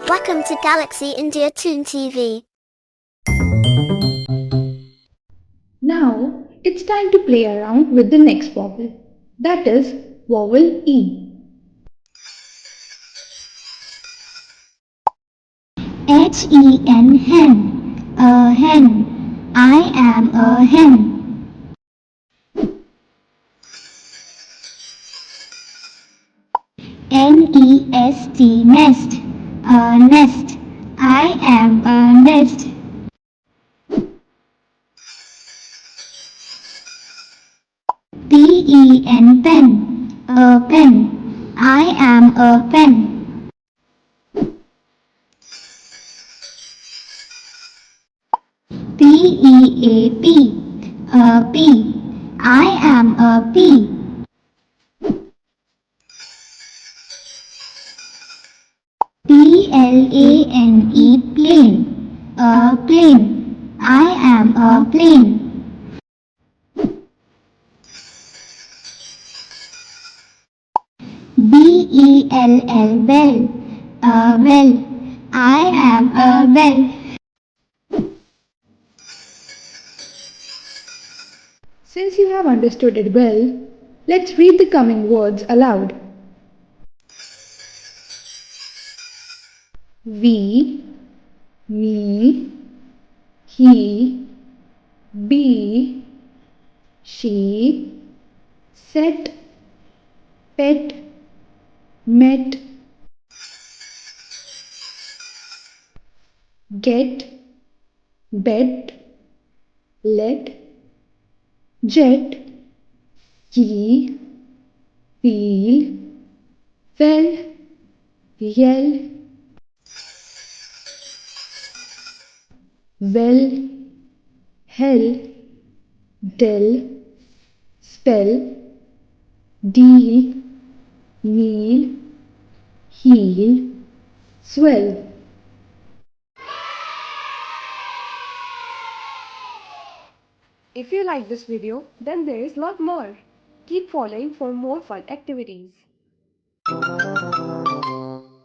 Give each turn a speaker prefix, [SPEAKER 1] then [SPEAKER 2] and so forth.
[SPEAKER 1] Welcome to Galaxy India Toon TV.
[SPEAKER 2] Now it's time to play around with the next vowel. That is vowel E.
[SPEAKER 3] Hen, hen, a hen. I am a hen. Nest, nest, a nest. I am a nest. Pen, a pen. I am a pen. A pea. I am a pea. Plane, a plane. I am a plane. Bell, a bell. I am a bell.
[SPEAKER 2] Since you have understood it well, let's read the coming words aloud. We, me, he, bee, she, set, pet, met, get, bet, let, jet, key, feel, fell, yell, well, hell, tell, spell, deal, kneel, heel, swell.
[SPEAKER 4] If you like this video, then there is lot more. Keep following for more fun activities.